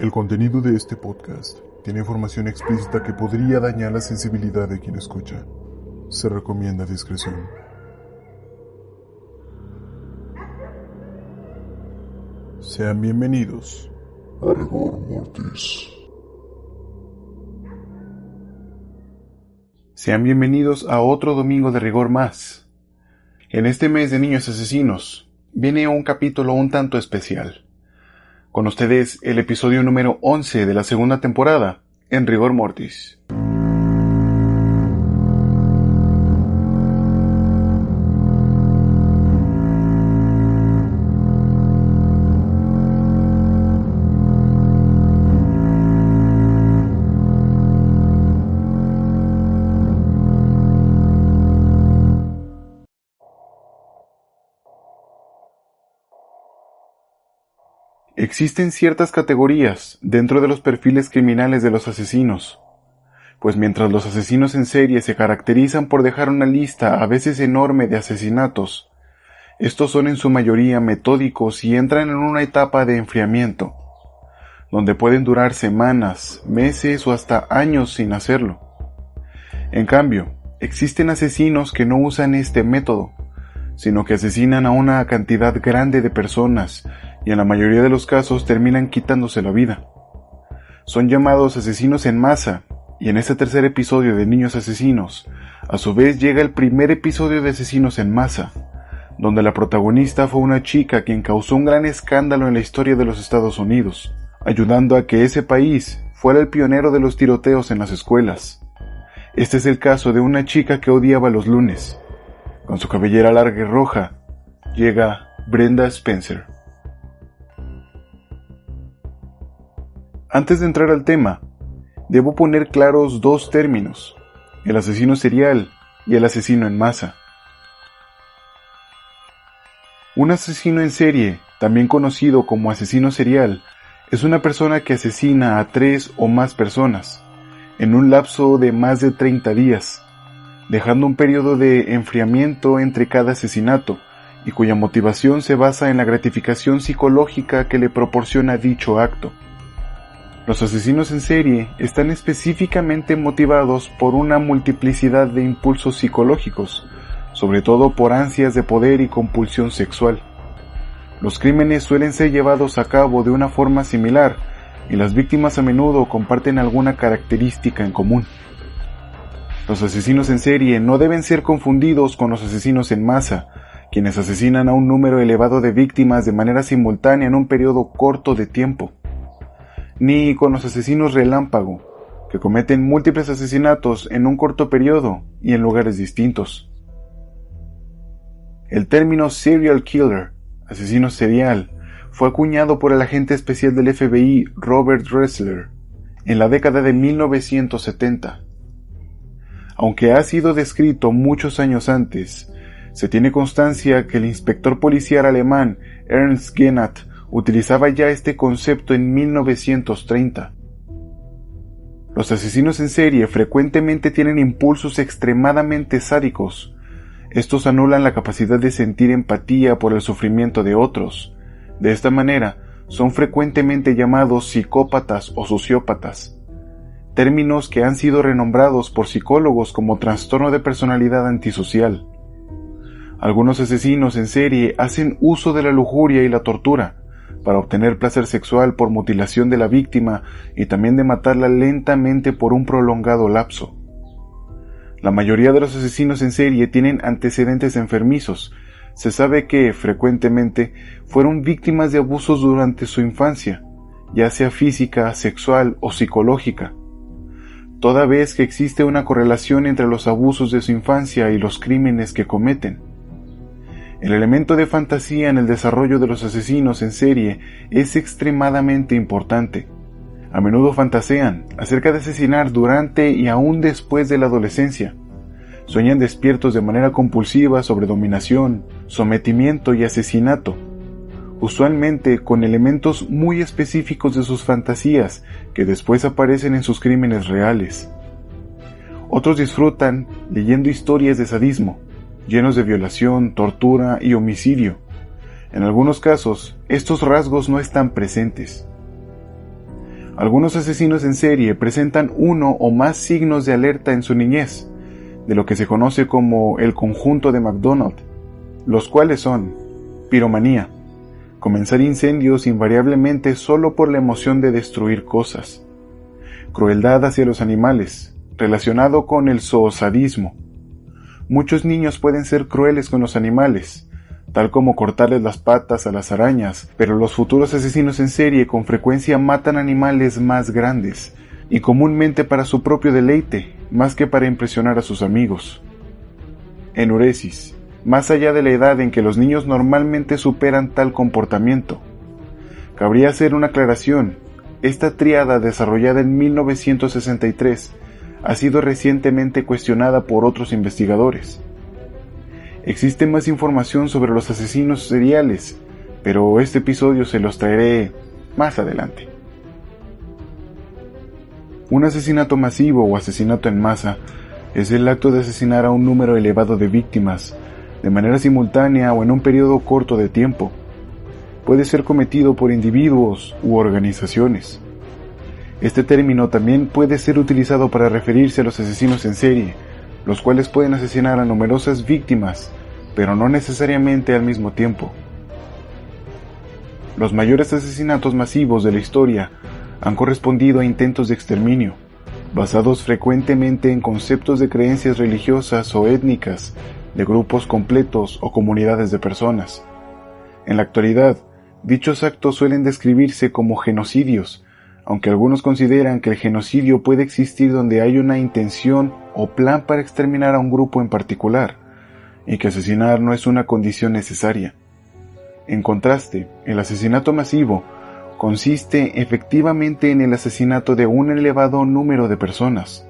El contenido de este podcast tiene información explícita que podría dañar la sensibilidad de quien escucha. Se recomienda discreción. Sean bienvenidos a Rigor Mortis. Sean bienvenidos a otro domingo de rigor más. En este mes de niños asesinos viene un capítulo un tanto especial. Con ustedes el episodio número 11 de la segunda temporada en Rigor Mortis. Existen ciertas categorías dentro de los perfiles criminales de los asesinos, pues mientras los asesinos en serie se caracterizan por dejar una lista a veces enorme de asesinatos, estos son en su mayoría metódicos y entran en una etapa de enfriamiento, donde pueden durar semanas, meses o hasta años sin hacerlo. En cambio, existen asesinos que no usan este método, sino que asesinan a una cantidad grande de personas y en la mayoría de los casos terminan quitándose la vida. Son llamados asesinos en masa, y en este tercer episodio de Niños Asesinos, a su vez llega el primer episodio de Asesinos en Masa, donde la protagonista fue una chica quien causó un gran escándalo en la historia de los Estados Unidos, ayudando a que ese país fuera el pionero de los tiroteos en las escuelas. Este es el caso de una chica que odiaba los lunes. Con su cabellera larga y roja, llega Brenda Spencer. Antes de entrar al tema, debo poner claros dos términos: el asesino serial y el asesino en masa. Un asesino en serie, también conocido como asesino serial, es una persona que asesina a 3 o más personas, en un lapso de más de 30 días, dejando un periodo de enfriamiento entre cada asesinato, y cuya motivación se basa en la gratificación psicológica que le proporciona dicho acto. Los asesinos en serie están específicamente motivados por una multiplicidad de impulsos psicológicos, sobre todo por ansias de poder y compulsión sexual. Los crímenes suelen ser llevados a cabo de una forma similar, y las víctimas a menudo comparten alguna característica en común. Los asesinos en serie no deben ser confundidos con los asesinos en masa, quienes asesinan a un número elevado de víctimas de manera simultánea en un periodo corto de tiempo, ni con los asesinos relámpago, que cometen múltiples asesinatos en un corto periodo y en lugares distintos. El término serial killer, asesino serial, fue acuñado por el agente especial del FBI Robert Ressler en la década de 1970. Aunque ha sido descrito muchos años antes, se tiene constancia que el inspector policial alemán Ernst Genat utilizaba ya este concepto en 1930. Los asesinos en serie frecuentemente tienen impulsos extremadamente sádicos. Estos anulan la capacidad de sentir empatía por el sufrimiento de otros. De esta manera, son frecuentemente llamados psicópatas o sociópatas, términos que han sido renombrados por psicólogos como trastorno de personalidad antisocial. Algunos asesinos en serie hacen uso de la lujuria y la tortura para obtener placer sexual por mutilación de la víctima y también de matarla lentamente por un prolongado lapso. La mayoría de los asesinos en serie tienen antecedentes enfermizos. Se sabe que, frecuentemente, fueron víctimas de abusos durante su infancia, ya sea física, sexual o psicológica, toda vez que existe una correlación entre los abusos de su infancia y los crímenes que cometen. El elemento de fantasía en el desarrollo de los asesinos en serie es extremadamente importante. A menudo fantasean acerca de asesinar durante y aún después de la adolescencia. Sueñan despiertos de manera compulsiva sobre dominación, sometimiento y asesinato, usualmente con elementos muy específicos de sus fantasías que después aparecen en sus crímenes reales. Otros disfrutan leyendo historias de sadismo, llenos de violación, tortura y homicidio. En algunos casos, estos rasgos no están presentes. Algunos asesinos en serie presentan uno o más signos de alerta en su niñez, de lo que se conoce como el conjunto de McDonald, los cuales son piromanía, comenzar incendios invariablemente solo por la emoción de destruir cosas, crueldad hacia los animales, relacionado con el zoosadismo. Muchos niños pueden ser crueles con los animales, tal como cortarles las patas a las arañas, pero los futuros asesinos en serie con frecuencia matan animales más grandes, y comúnmente para su propio deleite, más que para impresionar a sus amigos. Enuresis, más allá de la edad en que los niños normalmente superan tal comportamiento. Cabría hacer una aclaración: esta tríada desarrollada en 1963 ha sido recientemente cuestionada por otros investigadores. Existe más información sobre los asesinos seriales, pero este episodio se los traeré más adelante. Un asesinato masivo o asesinato en masa es el acto de asesinar a un número elevado de víctimas, de manera simultánea o en un periodo corto de tiempo. Puede ser cometido por individuos u organizaciones. Este término también puede ser utilizado para referirse a los asesinos en serie, los cuales pueden asesinar a numerosas víctimas, pero no necesariamente al mismo tiempo. Los mayores asesinatos masivos de la historia han correspondido a intentos de exterminio, basados frecuentemente en conceptos de creencias religiosas o étnicas, de grupos completos o comunidades de personas. En la actualidad, dichos actos suelen describirse como genocidios, aunque algunos consideran que el genocidio puede existir donde hay una intención o plan para exterminar a un grupo en particular, y que asesinar no es una condición necesaria. En contraste, el asesinato masivo consiste efectivamente en el asesinato de un elevado número de personas.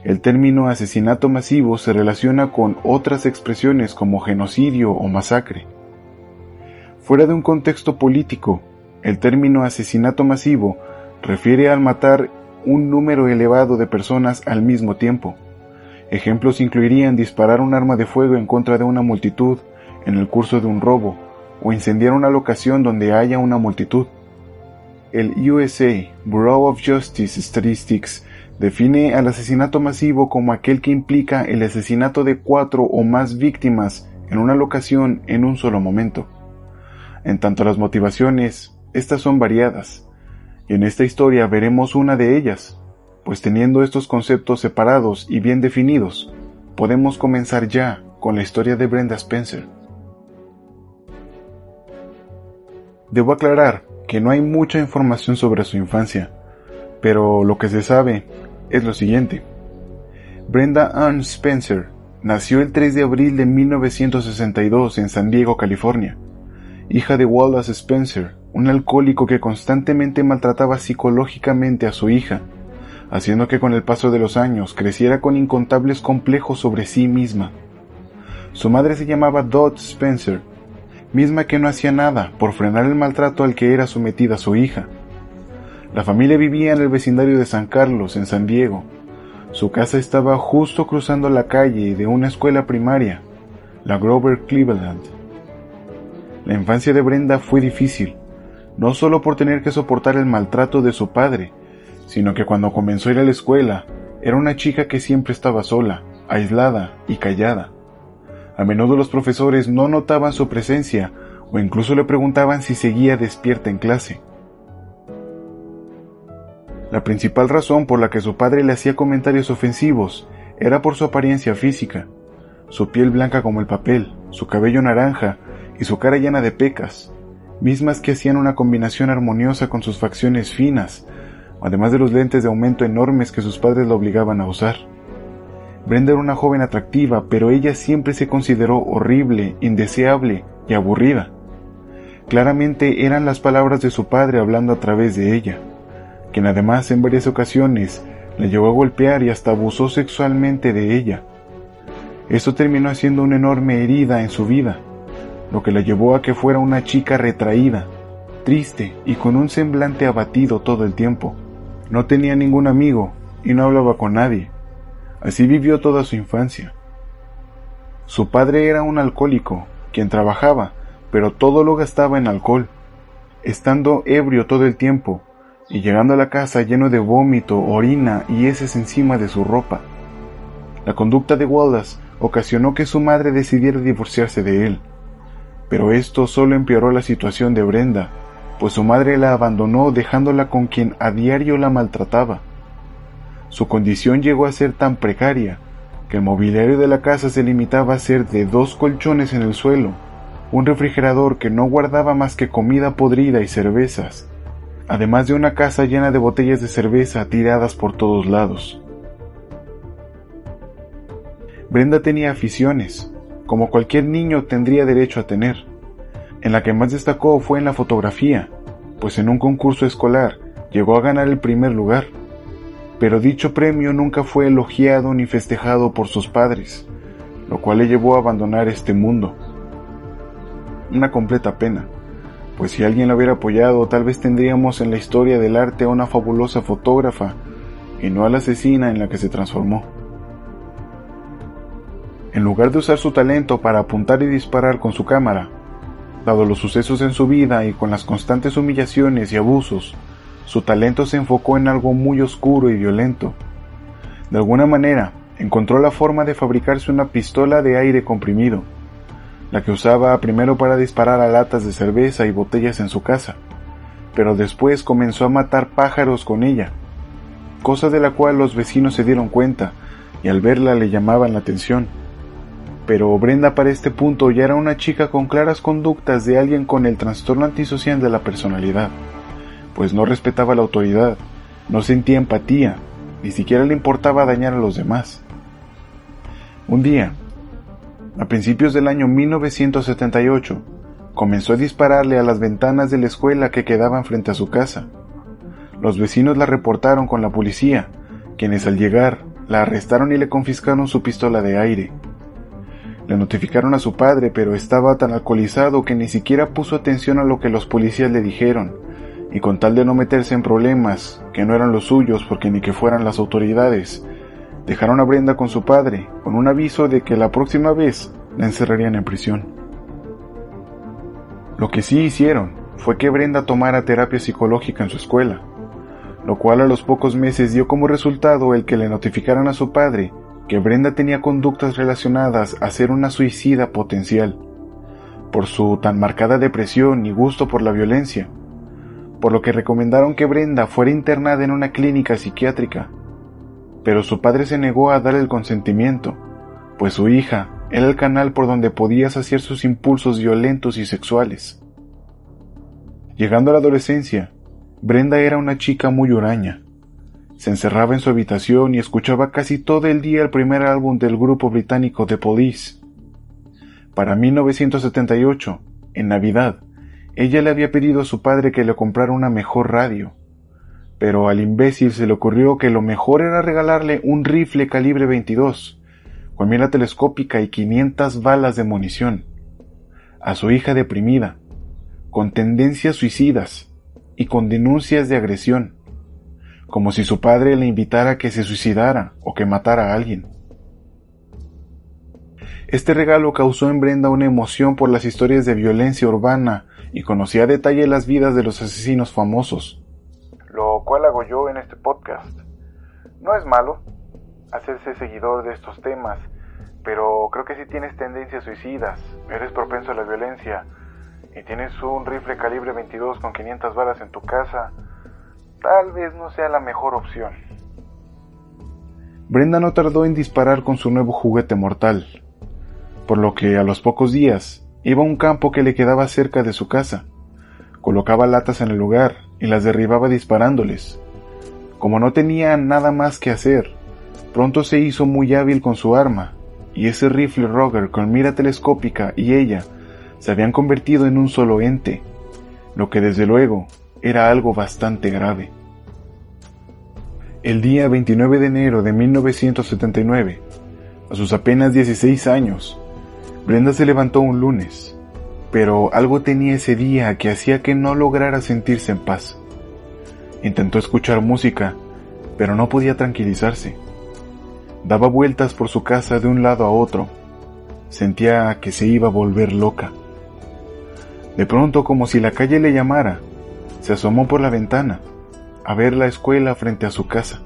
El término asesinato masivo se relaciona con otras expresiones como genocidio o masacre. Fuera de un contexto político, el término asesinato masivo refiere al matar un número elevado de personas al mismo tiempo. Ejemplos incluirían disparar un arma de fuego en contra de una multitud en el curso de un robo, o incendiar una locación donde haya una multitud. El USA Bureau of Justice Statistics define al asesinato masivo como aquel que implica el asesinato de 4 o más víctimas en una locación en un solo momento. En tanto a las motivaciones, estas son variadas, y en esta historia veremos una de ellas, pues teniendo estos conceptos separados y bien definidos, podemos comenzar ya con la historia de Brenda Spencer. Debo aclarar que no hay mucha información sobre su infancia, pero lo que se sabe es lo siguiente. Brenda Ann Spencer nació el 3 de abril de 1962 en San Diego, California, hija de Wallace Spencer, un alcohólico que constantemente maltrataba psicológicamente a su hija, haciendo que con el paso de los años creciera con incontables complejos sobre sí misma. Su madre se llamaba Dot Spencer, misma que no hacía nada por frenar el maltrato al que era sometida su hija. La familia vivía en el vecindario de San Carlos, en San Diego. Su casa estaba justo cruzando la calle de una escuela primaria, la Grover Cleveland. La infancia de Brenda fue difícil, no solo por tener que soportar el maltrato de su padre, sino que cuando comenzó a ir a la escuela, era una chica que siempre estaba sola, aislada y callada. A menudo los profesores no notaban su presencia o incluso le preguntaban si seguía despierta en clase. La principal razón por la que su padre le hacía comentarios ofensivos era por su apariencia física, su piel blanca como el papel, su cabello naranja y su cara llena de pecas, mismas que hacían una combinación armoniosa con sus facciones finas, además de los lentes de aumento enormes que sus padres la obligaban a usar. Brenda era una joven atractiva, pero ella siempre se consideró horrible, indeseable y aburrida. Claramente eran las palabras de su padre hablando a través de ella, quien además en varias ocasiones la llevó a golpear y hasta abusó sexualmente de ella. Esto terminó haciendo una enorme herida en su vida, lo que la llevó a que fuera una chica retraída, triste y con un semblante abatido todo el tiempo. No tenía ningún amigo y no hablaba con nadie. Así vivió toda su infancia. Su padre era un alcohólico, quien trabajaba, pero todo lo gastaba en alcohol, estando ebrio todo el tiempo, y llegando a la casa lleno de vómito, orina y heces encima de su ropa. La conducta de Wallace ocasionó que su madre decidiera divorciarse de él, pero esto solo empeoró la situación de Brenda, pues su madre la abandonó dejándola con quien a diario la maltrataba. Su condición llegó a ser tan precaria que el mobiliario de la casa se limitaba a ser de 2 colchones en el suelo, un refrigerador que no guardaba más que comida podrida y cervezas, además de una casa llena de botellas de cerveza tiradas por todos lados. Brenda tenía aficiones, como cualquier niño tendría derecho a tener. En la que más destacó fue en la fotografía, pues en un concurso escolar llegó a ganar el primer lugar, pero dicho premio nunca fue elogiado ni festejado por sus padres, lo cual le llevó a abandonar este mundo. Una completa pena, pues si alguien la hubiera apoyado, tal vez tendríamos en la historia del arte a una fabulosa fotógrafa, y no a la asesina en la que se transformó. En lugar de usar su talento para apuntar y disparar con su cámara, dado los sucesos en su vida y con las constantes humillaciones y abusos, su talento se enfocó en algo muy oscuro y violento. De alguna manera, encontró la forma de fabricarse una pistola de aire comprimido, la que usaba primero para disparar a latas de cerveza y botellas en su casa, pero después comenzó a matar pájaros con ella, cosa de la cual los vecinos se dieron cuenta y al verla le llamaban la atención. Pero Brenda para este punto ya era una chica con claras conductas de alguien con el trastorno antisocial de la personalidad, pues no respetaba la autoridad, no sentía empatía, ni siquiera le importaba dañar a los demás. Un día, a principios del año 1978, comenzó a dispararle a las ventanas de la escuela que quedaban frente a su casa. Los vecinos la reportaron con la policía, quienes al llegar la arrestaron y le confiscaron su pistola de aire. Le notificaron a su padre, pero estaba tan alcoholizado que ni siquiera puso atención a lo que los policías le dijeron, y con tal de no meterse en problemas, que no eran los suyos porque ni que fueran las autoridades, dejaron a Brenda con su padre, con un aviso de que la próxima vez la encerrarían en prisión. Lo que sí hicieron fue que Brenda tomara terapia psicológica en su escuela, lo cual a los pocos meses dio como resultado el que le notificaran a su padre que Brenda tenía conductas relacionadas a ser una suicida potencial, por su tan marcada depresión y gusto por la violencia, por lo que recomendaron que Brenda fuera internada en una clínica psiquiátrica, pero su padre se negó a dar el consentimiento, pues su hija era el canal por donde podía saciar sus impulsos violentos y sexuales. Llegando a la adolescencia, Brenda era una chica muy huraña. Se encerraba en su habitación y escuchaba casi todo el día el primer álbum del grupo británico The Police. Para 1978, en Navidad, ella le había pedido a su padre que le comprara una mejor radio, pero al imbécil se le ocurrió que lo mejor era regalarle un rifle calibre 22, con mira telescópica y 500 balas de munición, a su hija deprimida, con tendencias suicidas y con denuncias de agresión, como si su padre le invitara a que se suicidara o que matara a alguien. Este regalo causó en Brenda una emoción por las historias de violencia urbana y conocía a detalle las vidas de los asesinos famosos, lo cual hago yo en este podcast. No es malo hacerse seguidor de estos temas, pero creo que si tienes tendencias suicidas, eres propenso a la violencia y tienes un rifle calibre 22 con 500 balas en tu casa, tal vez no sea la mejor opción. Brenda no tardó en disparar con su nuevo juguete mortal, por lo que a los pocos días iba a un campo que le quedaba cerca de su casa, colocaba latas en el lugar y las derribaba disparándoles. Como no tenía nada más que hacer, pronto se hizo muy hábil con su arma, y ese rifle Ruger con mira telescópica y ella se habían convertido en un solo ente, lo que desde luego era algo bastante grave. El día 29 de enero de 1979, a sus apenas 16 años, Brenda se levantó un lunes, pero algo tenía ese día que hacía que no lograra sentirse en paz. Intentó escuchar música, pero no podía tranquilizarse. Daba vueltas por su casa de un lado a otro. Sentía que se iba a volver loca. De pronto, como si la calle le llamara, se asomó por la ventana a ver la escuela frente a su casa,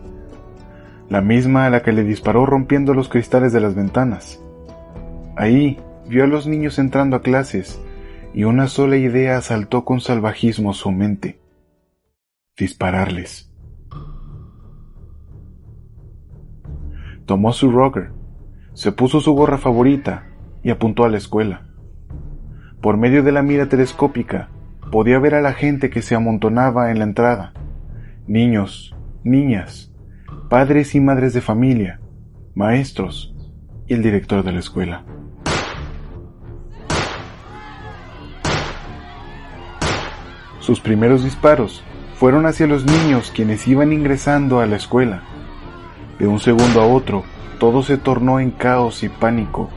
la misma a la que le disparó rompiendo los cristales de las ventanas. Ahí vio a los niños entrando a clases y una sola idea asaltó con salvajismo su mente: dispararles. Tomó su Ruger, se puso su gorra favorita y apuntó a la escuela. Por medio de la mira telescópica podía ver a la gente que se amontonaba en la entrada: niños, niñas, padres y madres de familia, maestros y el director de la escuela. Sus primeros disparos fueron hacia los niños quienes iban ingresando a la escuela. De un segundo a otro, todo se tornó en caos y pánico.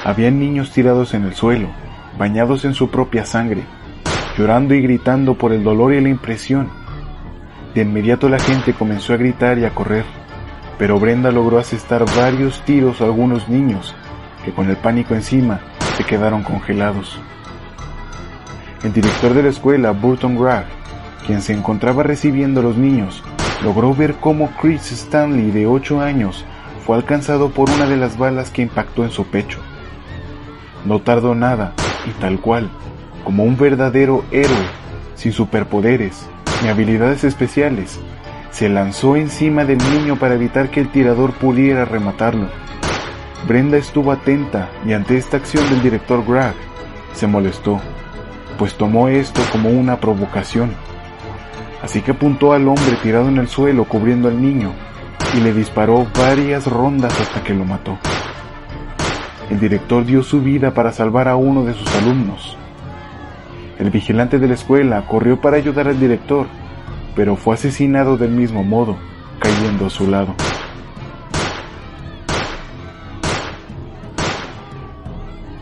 Habían niños tirados en el suelo, bañados en su propia sangre, llorando y gritando por el dolor y la impresión. De inmediato la gente comenzó a gritar y a correr, pero Brenda logró asestar varios tiros a algunos niños, que con el pánico encima se quedaron congelados. El director de la escuela, Burton Gragg, quien se encontraba recibiendo a los niños, logró ver cómo Chris Stanley, de 8 años, fue alcanzado por una de las balas que impactó en su pecho. No tardó nada, y tal cual, como un verdadero héroe, sin superpoderes ni habilidades especiales, se lanzó encima del niño para evitar que el tirador pudiera rematarlo. Brenda estuvo atenta y ante esta acción del director Gragg se molestó, pues tomó esto como una provocación. Así que apuntó al hombre tirado en el suelo cubriendo al niño y le disparó varias rondas hasta que lo mató. El director dio su vida para salvar a uno de sus alumnos. El vigilante de la escuela corrió para ayudar al director, pero fue asesinado del mismo modo, cayendo a su lado.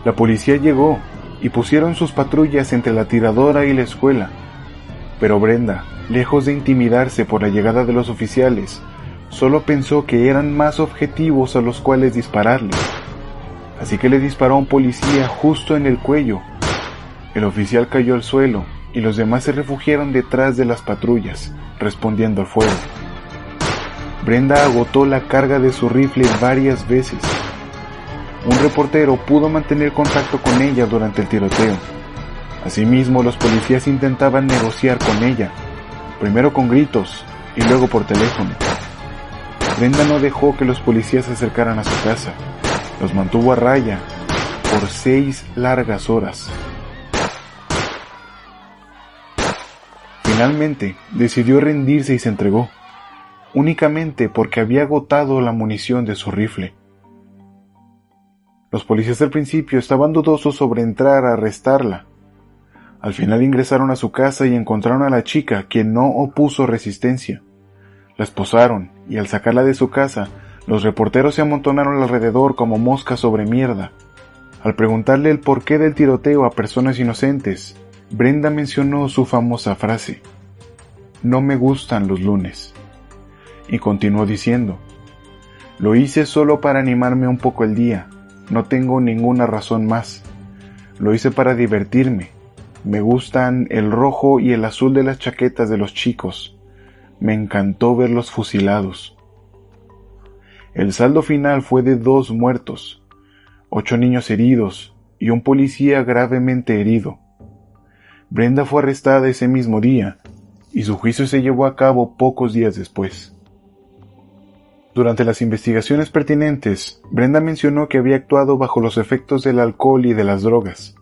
La policía llegó y pusieron sus patrullas entre la tiradora y la escuela, pero Brenda, lejos de intimidarse por la llegada de los oficiales, solo pensó que eran más objetivos a los cuales dispararles, así que le disparó a un policía justo en el cuello. El oficial cayó al suelo y los demás se refugiaron detrás de las patrullas, respondiendo al fuego. Brenda agotó la carga de su rifle varias veces. Un reportero pudo mantener contacto con ella durante el tiroteo. Asimismo, los policías intentaban negociar con ella, primero con gritos y luego por teléfono. Brenda no dejó que los policías se acercaran a su casa. Los mantuvo a raya por 6 largas horas. Finalmente, decidió rendirse y se entregó, únicamente porque había agotado la munición de su rifle. Los policías al principio estaban dudosos sobre entrar a arrestarla. Al final ingresaron a su casa y encontraron a la chica, quien no opuso resistencia. La esposaron y al sacarla de su casa, los reporteros se amontonaron alrededor como moscas sobre mierda. Al preguntarle el porqué del tiroteo a personas inocentes, Brenda mencionó su famosa frase: "No me gustan los lunes", y continuó diciendo: "Lo hice solo para animarme un poco el día, no tengo ninguna razón más. Lo hice para divertirme. Me gustan el rojo y el azul de las chaquetas de los chicos. Me encantó verlos fusilados". El saldo final fue de 2 muertos, 8 niños heridos y un policía gravemente herido. Brenda fue arrestada ese mismo día y su juicio se llevó a cabo pocos días después. Durante las investigaciones pertinentes, Brenda mencionó que había actuado bajo los efectos del alcohol y de las drogas,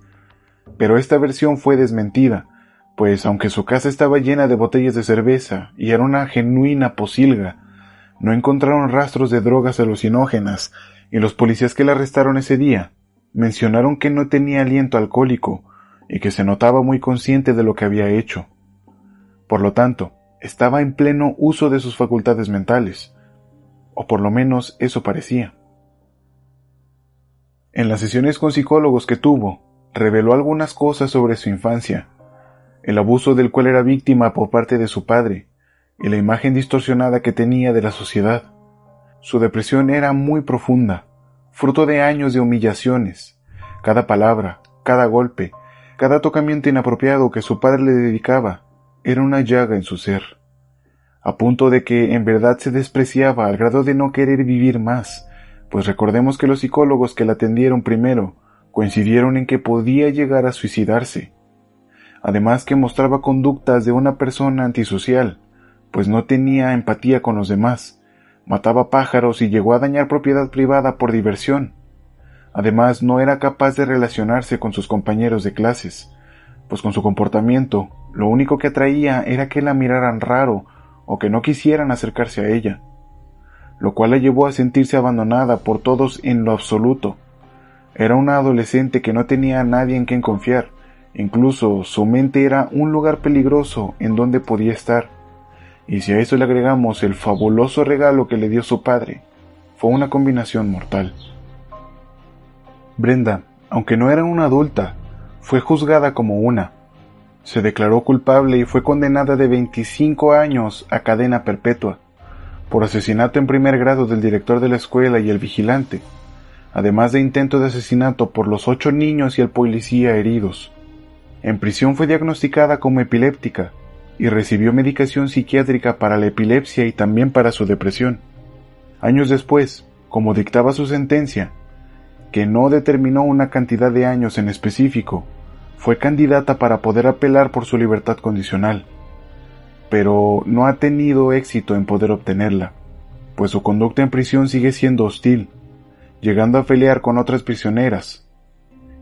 pero esta versión fue desmentida, pues aunque su casa estaba llena de botellas de cerveza y era una genuina pocilga, no encontraron rastros de drogas alucinógenas y los policías que la arrestaron ese día mencionaron que no tenía aliento alcohólico y que se notaba muy consciente de lo que había hecho. Por lo tanto, estaba en pleno uso de sus facultades mentales, o por lo menos eso parecía. En las sesiones con psicólogos que tuvo, reveló algunas cosas sobre su infancia, el abuso del cual era víctima por parte de su padre, y la imagen distorsionada que tenía de la sociedad. Su depresión era muy profunda, fruto de años de humillaciones. Cada palabra, cada golpe, cada tocamiento inapropiado que su padre le dedicaba era una llaga en su ser. a punto de que en verdad se despreciaba al grado de no querer vivir más, pues recordemos que los psicólogos que la atendieron primero coincidieron en que podía llegar a suicidarse. Además que mostraba conductas de una persona antisocial, pues no tenía empatía con los demás, mataba pájaros y llegó a dañar propiedad privada por diversión. Además, no era capaz de relacionarse con sus compañeros de clases, pues con su comportamiento, lo único que atraía era que la miraran raro o que no quisieran acercarse a ella, lo cual la llevó a sentirse abandonada por todos en lo absoluto. Era una adolescente que no tenía a nadie en quien confiar, incluso su mente era un lugar peligroso en donde podía estar. Y si a eso le agregamos el fabuloso regalo que le dio su padre, fue una combinación mortal. Brenda, aunque no era una adulta, fue juzgada como una. Se declaró culpable y fue condenada de 25 años a cadena perpetua, por asesinato en primer grado del director de la escuela y el vigilante, además de intento de asesinato por los 8 niños y el policía heridos. En prisión fue diagnosticada como epiléptica y recibió medicación psiquiátrica para la epilepsia y también para su depresión. Años después, como dictaba su sentencia, que no determinó una cantidad de años en específico, fue candidata para poder apelar por su libertad condicional, pero no ha tenido éxito en poder obtenerla, pues su conducta en prisión sigue siendo hostil, llegando a pelear con otras prisioneras.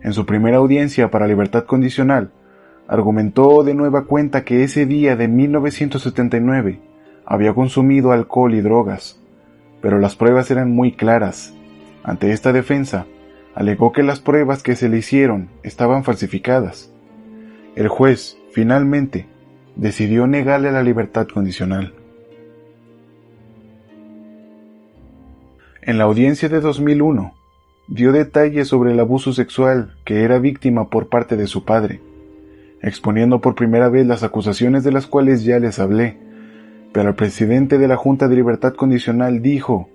En su primera audiencia para libertad condicional, argumentó de nueva cuenta que ese día de 1979 había consumido alcohol y drogas, pero las pruebas eran muy claras. Ante esta defensa, alegó que las pruebas que se le hicieron estaban falsificadas. El juez, finalmente, decidió negarle la libertad condicional. En la audiencia de 2001, dio detalles sobre el abuso sexual que era víctima por parte de su padre, exponiendo por primera vez las acusaciones de las cuales ya les hablé, pero el presidente de la Junta de Libertad Condicional dijo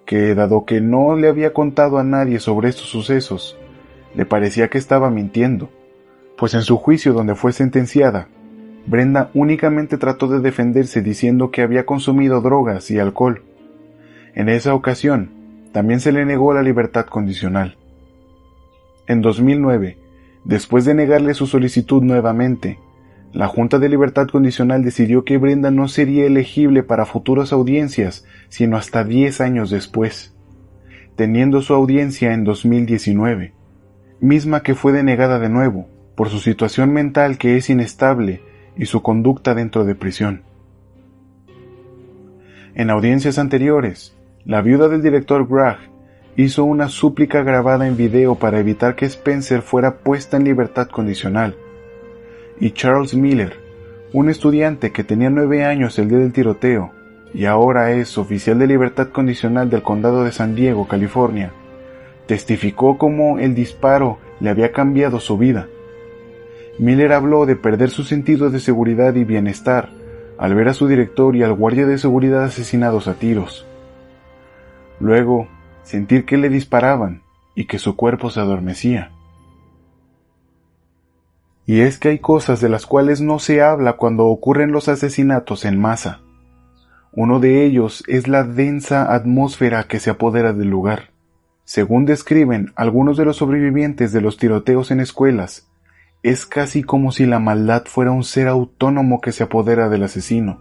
que, dado que no le había contado a nadie sobre estos sucesos, le parecía que estaba mintiendo, pues en su juicio donde fue sentenciada, Brenda únicamente trató de defenderse diciendo que había consumido drogas y alcohol. En esa ocasión, también se le negó la libertad condicional. En 2009, después de negarle su solicitud nuevamente, la Junta de Libertad Condicional decidió que Brenda no sería elegible para futuras audiencias, sino hasta 10 años después, teniendo su audiencia en 2019, misma que fue denegada de nuevo, por su situación mental que es inestable y su conducta dentro de prisión. En audiencias anteriores, la viuda del director Gragg hizo una súplica grabada en video para evitar que Spencer fuera puesta en libertad condicional, y Charles Miller, un estudiante que tenía 9 años el día del tiroteo y ahora es oficial de libertad condicional del condado de San Diego, California, testificó cómo el disparo le había cambiado su vida. Miller habló de perder su sentido de seguridad y bienestar al ver a su director y al guardia de seguridad asesinados a tiros. Luego, sentir que le disparaban y que su cuerpo se adormecía. Y es que hay cosas de las cuales no se habla cuando ocurren los asesinatos en masa. Uno de ellos es la densa atmósfera que se apodera del lugar. Según describen algunos de los sobrevivientes de los tiroteos en escuelas, es casi como si la maldad fuera un ser autónomo que se apodera del asesino.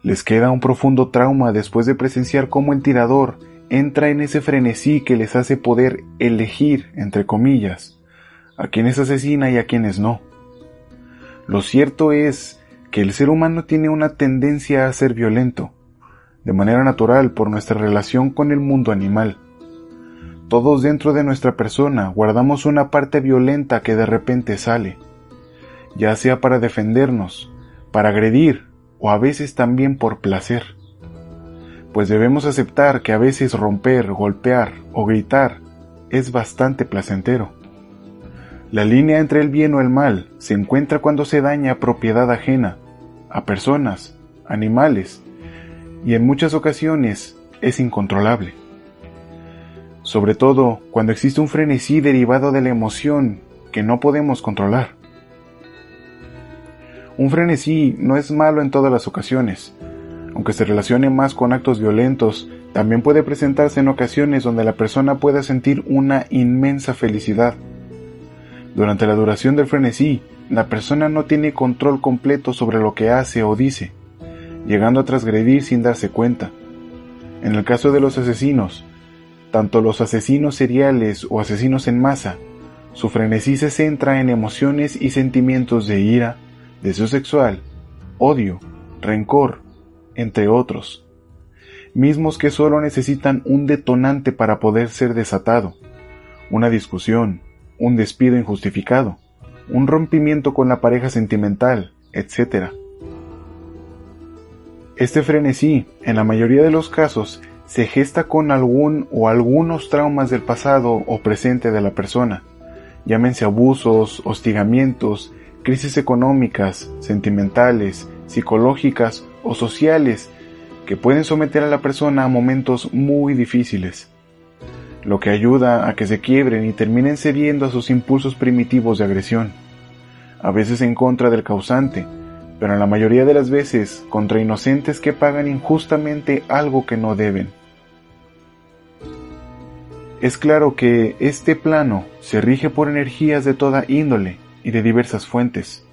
Les queda un profundo trauma después de presenciar cómo el tirador entra en ese frenesí que les hace poder elegir, entre comillas, a quienes asesina y a quienes no. Lo cierto es que el ser humano tiene una tendencia a ser violento, de manera natural por nuestra relación con el mundo animal. Todos dentro de nuestra persona guardamos una parte violenta que de repente sale, ya sea para defendernos, para agredir o a veces también por placer. Pues debemos aceptar que a veces romper, golpear o gritar es bastante placentero. La línea entre el bien o el mal se encuentra cuando se daña propiedad ajena, a personas, animales, y en muchas ocasiones es incontrolable. Sobre todo cuando existe un frenesí derivado de la emoción que no podemos controlar. Un frenesí no es malo en todas las ocasiones. Aunque se relacione más con actos violentos, también puede presentarse en ocasiones donde la persona pueda sentir una inmensa felicidad. Durante la duración del frenesí, la persona no tiene control completo sobre lo que hace o dice, llegando a transgredir sin darse cuenta. En el caso de los asesinos, tanto los asesinos seriales o asesinos en masa, su frenesí se centra en emociones y sentimientos de ira, deseo sexual, odio, rencor, entre otros, mismos que solo necesitan un detonante para poder ser desatado, una discusión, un despido injustificado, un rompimiento con la pareja sentimental, etc. Este frenesí, en la mayoría de los casos, se gesta con algún o algunos traumas del pasado o presente de la persona, llámense abusos, hostigamientos, crisis económicas, sentimentales, psicológicas o sociales que pueden someter a la persona a momentos muy difíciles, lo que ayuda a que se quiebren y terminen cediendo a sus impulsos primitivos de agresión, a veces en contra del causante, pero en la mayoría de las veces contra inocentes que pagan injustamente algo que no deben. Es claro que este plano se rige por energías de toda índole y de diversas fuentes.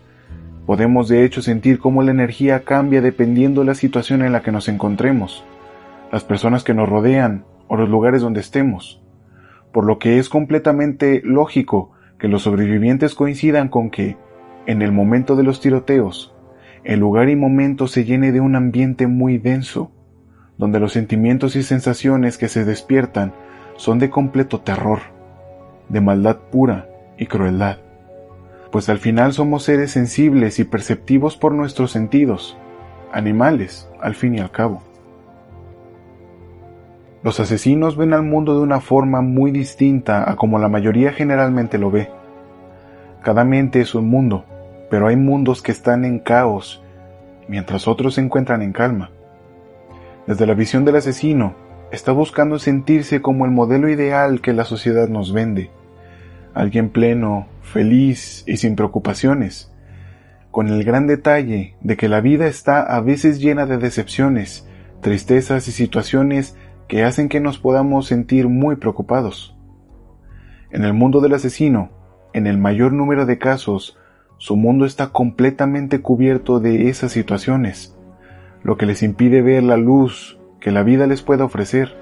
Podemos de hecho sentir cómo la energía cambia dependiendo de la situación en la que nos encontremos, las personas que nos rodean o los lugares donde estemos, por lo que es completamente lógico que los sobrevivientes coincidan con que, en el momento de los tiroteos, el lugar y momento se llene de un ambiente muy denso, donde los sentimientos y sensaciones que se despiertan son de completo terror, de maldad pura y crueldad. Pues al final somos seres sensibles y perceptivos por nuestros sentidos, animales, al fin y al cabo. Los asesinos ven al mundo de una forma muy distinta a como la mayoría generalmente lo ve. Cada mente es un mundo, pero hay mundos que están en caos, mientras otros se encuentran en calma. Desde la visión del asesino, está buscando sentirse como el modelo ideal que la sociedad nos vende. Alguien pleno, feliz y sin preocupaciones, con el gran detalle de que la vida está a veces llena de decepciones, tristezas y situaciones que hacen que nos podamos sentir muy preocupados. En el mundo del asesino, en el mayor número de casos, su mundo está completamente cubierto de esas situaciones, lo que les impide ver la luz que la vida les pueda ofrecer,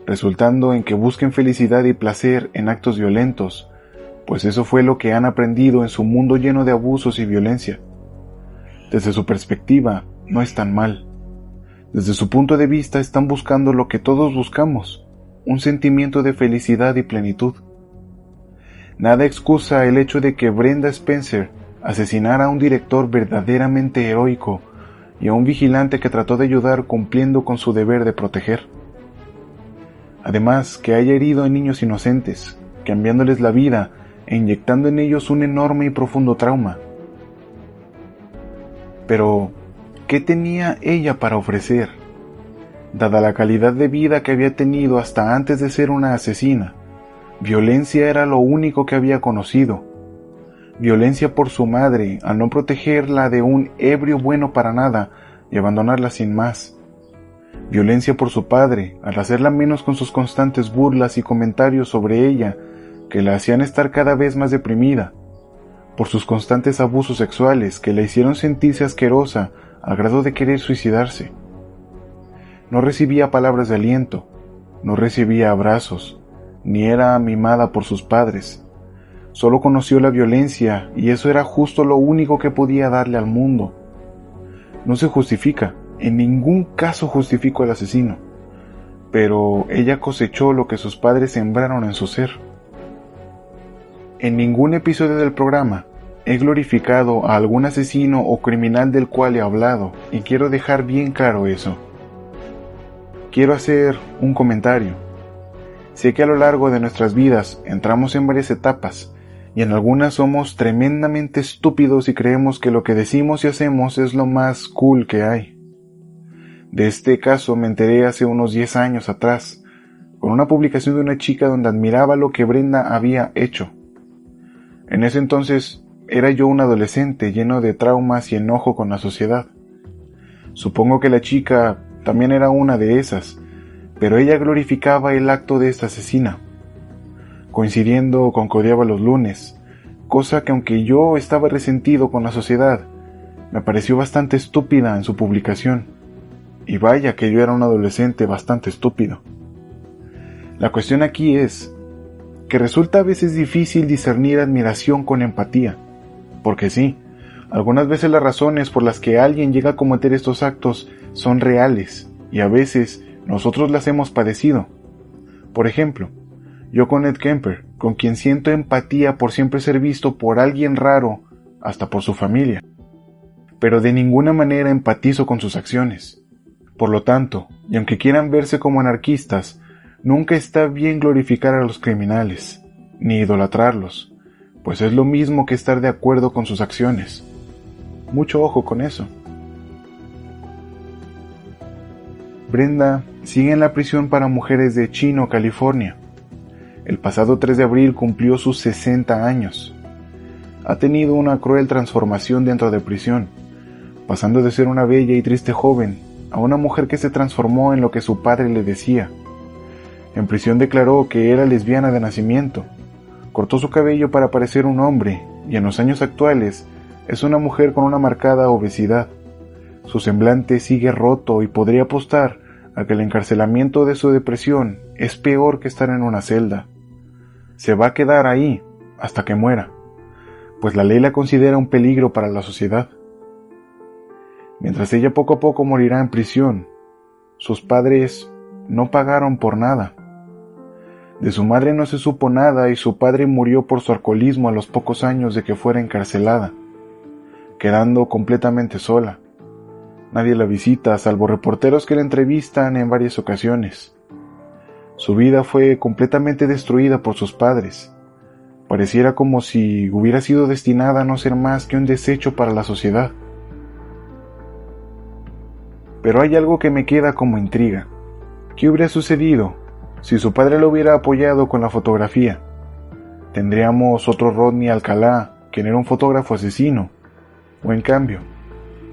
resultando en que busquen felicidad y placer en actos violentos, pues eso fue lo que han aprendido en su mundo lleno de abusos y violencia. Desde su perspectiva, no están mal. Desde su punto de vista están buscando lo que todos buscamos, un sentimiento de felicidad y plenitud. Nada excusa el hecho de que Brenda Spencer asesinara a un director verdaderamente heroico y a un vigilante que trató de ayudar cumpliendo con su deber de proteger. Además, que haya herido a niños inocentes, cambiándoles la vida e inyectando en ellos un enorme y profundo trauma. Pero, ¿qué tenía ella para ofrecer? Dada la calidad de vida que había tenido hasta antes de ser una asesina, violencia era lo único que había conocido. Violencia por su madre al no protegerla de un ebrio bueno para nada y abandonarla sin más. Violencia por su padre al hacerla menos con sus constantes burlas y comentarios sobre ella que la hacían estar cada vez más deprimida. Por sus constantes abusos sexuales que la hicieron sentirse asquerosa al grado de querer suicidarse. No recibía palabras de aliento, no recibía abrazos, ni era mimada por sus padres. Solo conoció la violencia y eso era justo lo único que podía darle al mundo. No se justifica, en ningún caso justifico al asesino, pero ella cosechó lo que sus padres sembraron en su ser. En ningún episodio del programa he glorificado a algún asesino o criminal del cual he hablado y quiero dejar bien claro eso. Quiero hacer un comentario. Sé que a lo largo de nuestras vidas entramos en varias etapas y en algunas somos tremendamente estúpidos y creemos que lo que decimos y hacemos es lo más cool que hay. De este caso me enteré hace unos 10 años atrás, con una publicación de una chica donde admiraba lo que Brenda había hecho. En ese entonces era yo un adolescente lleno de traumas y enojo con la sociedad. Supongo que la chica también era una de esas, pero ella glorificaba el acto de esta asesina, coincidiendo con que odiaba los lunes, cosa que aunque yo estaba resentido con la sociedad, me pareció bastante estúpida en su publicación. Y vaya que yo era un adolescente bastante estúpido. La cuestión aquí es que resulta a veces difícil discernir admiración con empatía, porque sí, algunas veces las razones por las que alguien llega a cometer estos actos son reales, y a veces nosotros las hemos padecido. Por ejemplo, yo con Ed Kemper, con quien siento empatía por siempre ser visto por alguien raro, hasta por su familia, pero de ninguna manera empatizo con sus acciones. Por lo tanto, y aunque quieran verse como anarquistas, nunca está bien glorificar a los criminales, ni idolatrarlos, pues es lo mismo que estar de acuerdo con sus acciones. Mucho ojo con eso. Brenda sigue en la prisión para mujeres de Chino, California. El pasado 3 de abril cumplió sus 60 años. Ha tenido una cruel transformación dentro de prisión, pasando de ser una bella y triste joven a una mujer que se transformó en lo que su padre le decía. En prisión declaró que era lesbiana de nacimiento, cortó su cabello para parecer un hombre y en los años actuales es una mujer con una marcada obesidad. Su semblante sigue roto y podría apostar a que el encarcelamiento de su depresión es peor que estar en una celda. Se va a quedar ahí hasta que muera, pues la ley la considera un peligro para la sociedad. Mientras ella poco a poco morirá en prisión, sus padres no pagaron por nada. De su madre no se supo nada y su padre murió por su alcoholismo a los pocos años de que fuera encarcelada, quedando completamente sola. Nadie la visita, salvo reporteros que la entrevistan en varias ocasiones. Su vida fue completamente destruida por sus padres. Pareciera como si hubiera sido destinada a no ser más que un desecho para la sociedad. Pero hay algo que me queda como intriga. ¿Qué hubiera sucedido si su padre lo hubiera apoyado con la fotografía? ¿Tendríamos otro Rodney Alcalá, quien era un fotógrafo asesino? ¿O en cambio,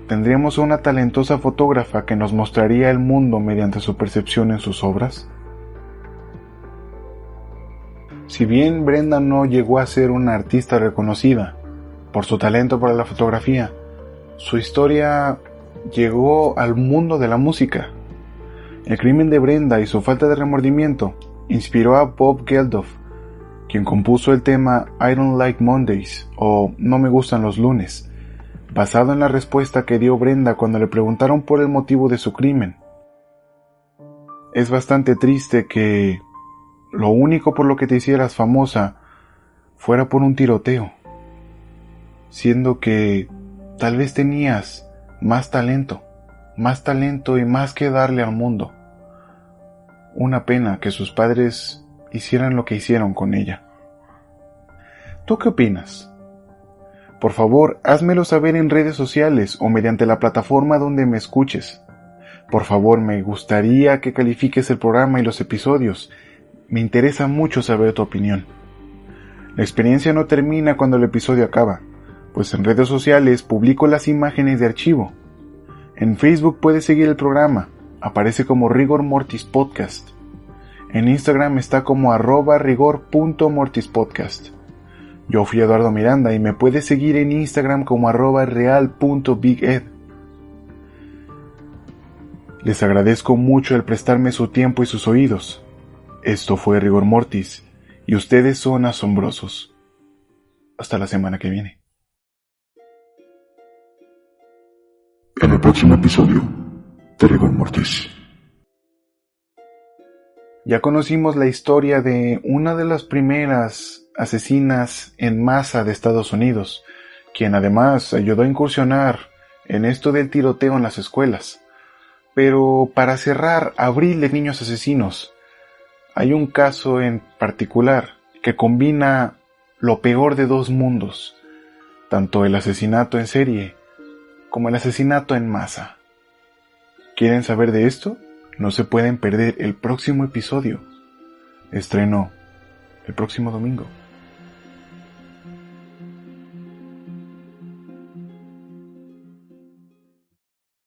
tendríamos una talentosa fotógrafa que nos mostraría el mundo mediante su percepción en sus obras? Si bien Brenda no llegó a ser una artista reconocida por su talento para la fotografía, su historia llegó al mundo de la música. El crimen de Brenda y su falta de remordimiento inspiró a Bob Geldof, quien compuso el tema I Don't Like Mondays o No me gustan los lunes, basado en la respuesta que dio Brenda cuando le preguntaron por el motivo de su crimen. Es bastante triste que lo único por lo que te hicieras famosa fuera por un tiroteo, siendo que tal vez tenías más talento y más que darle al mundo. Una pena que sus padres hicieran lo que hicieron con ella. ¿Tú qué opinas? Por favor, házmelo saber en redes sociales o mediante la plataforma donde me escuches. Por favor, me gustaría que califiques el programa y los episodios. Me interesa mucho saber tu opinión. La experiencia no termina cuando el episodio acaba, pues en redes sociales publico las imágenes de archivo. En Facebook puedes seguir el programa, aparece como Rigor Mortis Podcast. En Instagram está como @rigor.mortispodcast. Yo fui Eduardo Miranda y me puedes seguir en Instagram como @real.biged. Les agradezco mucho el prestarme su tiempo y sus oídos. Esto fue Rigor Mortis y ustedes son asombrosos. Hasta la semana que viene. En el próximo episodio de Rigor Mortis. Ya conocimos la historia de una de las primeras asesinas en masa de Estados Unidos, quien además ayudó a incursionar en esto del tiroteo en las escuelas. Pero para cerrar Abril de Niños Asesinos, hay un caso en particular que combina lo peor de dos mundos, tanto el asesinato en serie como el asesinato en masa. ¿Quieren saber de esto? No se pueden perder el próximo episodio. Estreno el próximo domingo.